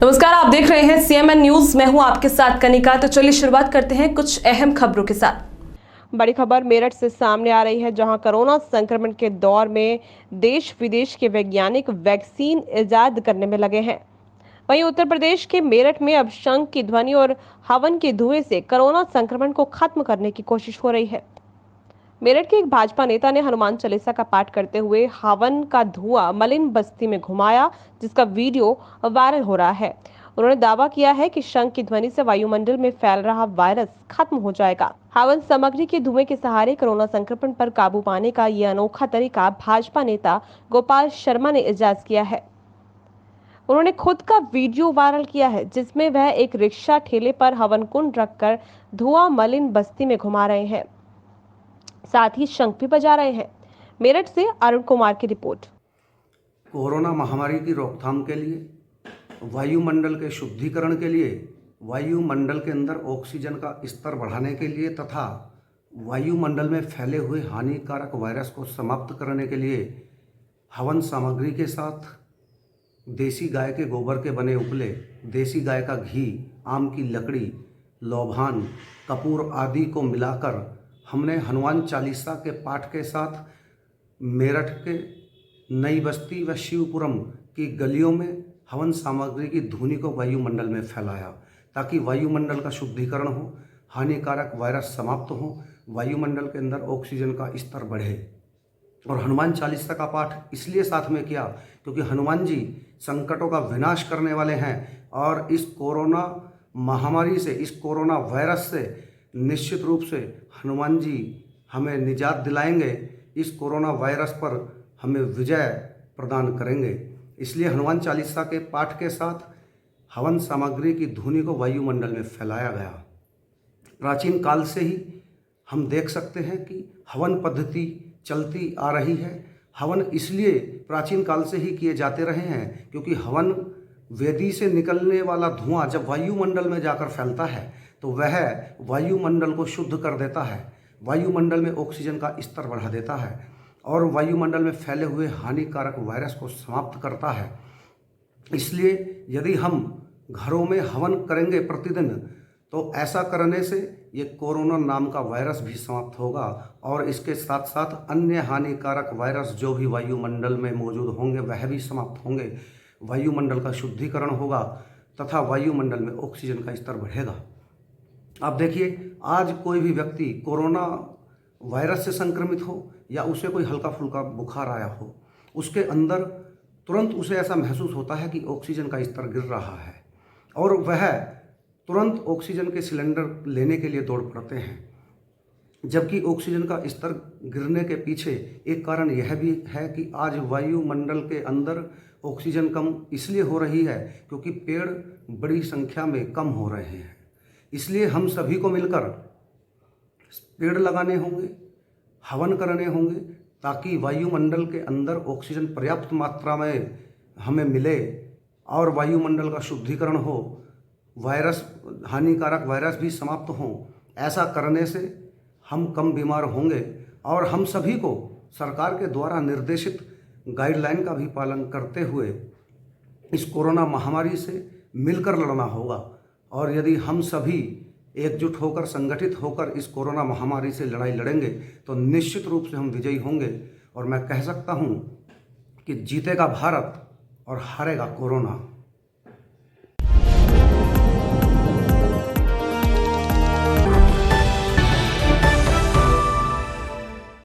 नमस्कार, आप देख रहे हैं सीएमएन न्यूज। मैं हूं आपके साथ कनिका। तो चलिए शुरुआत करते हैं कुछ अहम खबरों के साथ। बड़ी खबर मेरठ से सामने आ रही है, जहां कोरोना संक्रमण के दौर में देश विदेश के वैज्ञानिक वैक्सीन इजाद करने में लगे हैं। वहीं उत्तर प्रदेश के मेरठ में अब शंख की ध्वनि और हवन के धुएं से कोरोना संक्रमण को खत्म करने की कोशिश हो रही है। मेरठ के एक भाजपा नेता ने हनुमान चालीसा का पाठ करते हुए हवन का धुआं मलिन बस्ती में घुमाया, जिसका वीडियो वायरल हो रहा है। उन्होंने दावा किया है कि शंख की ध्वनि से वायुमंडल में फैल रहा वायरस खत्म हो जाएगा। हवन सामग्री के धुएं के सहारे कोरोना संक्रमण पर काबू पाने का ये अनोखा तरीका भाजपा नेता गोपाल शर्मा ने इजाद किया है। उन्होंने खुद का वीडियो वायरल किया है, जिसमें वह एक रिक्शा ठेले पर हवन कुंड रखकर धुआं मलिन बस्ती में घुमा रहे हैं, साथ ही शंख भी बजा रहे हैं। मेरठ से अरुण कुमार की रिपोर्ट। कोरोना महामारी की रोकथाम के लिए, वायुमंडल के शुद्धिकरण के लिए, वायुमंडल के अंदर ऑक्सीजन का स्तर बढ़ाने के लिए तथा वायुमंडल में फैले हुए हानिकारक वायरस को समाप्त करने के लिए हवन सामग्री के साथ देसी गाय के गोबर के बने उपले, देसी गाय का घी, आम की लकड़ी, लौभान, कपूर आदि को मिलाकर हमने हनुमान चालीसा के पाठ के साथ मेरठ के नई बस्ती व शिवपुरम की गलियों में हवन सामग्री की धुनी को वायुमंडल में फैलाया, ताकि वायुमंडल का शुद्धिकरण हो, हानिकारक वायरस समाप्त हो, वायुमंडल के अंदर ऑक्सीजन का स्तर बढ़े। और हनुमान चालीसा का पाठ इसलिए साथ में किया क्योंकि हनुमान जी संकटों का विनाश करने वाले हैं और इस कोरोना महामारी से, इस कोरोना वायरस से निश्चित रूप से हनुमान जी हमें निजात दिलाएंगे, इस कोरोना वायरस पर हमें विजय प्रदान करेंगे। इसलिए हनुमान चालीसा के पाठ के साथ हवन सामग्री की धुनी को वायुमंडल में फैलाया गया। प्राचीन काल से ही हम देख सकते हैं कि हवन पद्धति चलती आ रही है। हवन इसलिए प्राचीन काल से ही किए जाते रहे हैं क्योंकि हवन वेदी से निकलने वाला धुआं जब वायुमंडल में जाकर फैलता है तो वह वायुमंडल को शुद्ध कर देता है, वायुमंडल में ऑक्सीजन का स्तर बढ़ा देता है और वायुमंडल में फैले हुए हानिकारक वायरस को समाप्त करता है। इसलिए यदि हम घरों में हवन करेंगे प्रतिदिन तो ऐसा करने से ये कोरोना नाम का वायरस भी समाप्त होगा और इसके साथ साथ अन्य हानिकारक वायरस जो भी वायुमंडल में मौजूद होंगे वह भी समाप्त होंगे। वायुमंडल का शुद्धिकरण होगा तथा वायुमंडल में ऑक्सीजन का स्तर बढ़ेगा। आप देखिए, आज कोई भी व्यक्ति कोरोना वायरस से संक्रमित हो या उसे कोई हल्का फुल्का बुखार आया हो, उसके अंदर तुरंत उसे ऐसा महसूस होता है कि ऑक्सीजन का स्तर गिर रहा है और वह तुरंत ऑक्सीजन के सिलेंडर लेने के लिए दौड़ पड़ते हैं। जबकि ऑक्सीजन का स्तर गिरने के पीछे एक कारण यह भी है कि आज वायुमंडल के अंदर ऑक्सीजन कम इसलिए हो रही है क्योंकि पेड़ बड़ी संख्या में कम हो रहे हैं। इसलिए हम सभी को मिलकर पेड़ लगाने होंगे, हवन करने होंगे, ताकि वायुमंडल के अंदर ऑक्सीजन पर्याप्त मात्रा में हमें मिले और वायुमंडल का शुद्धिकरण हो, वायरस, हानिकारक वायरस भी समाप्त हों। ऐसा करने से हम कम बीमार होंगे और हम सभी को सरकार के द्वारा निर्देशित गाइडलाइन का भी पालन करते हुए इस कोरोना महामारी से मिलकर लड़ना होगा। और यदि हम सभी एकजुट होकर, संगठित होकर इस कोरोना महामारी से लड़ाई लड़ेंगे तो निश्चित रूप से हम विजयी होंगे। और मैं कह सकता हूँ कि जीतेगा भारत और हारेगा कोरोना।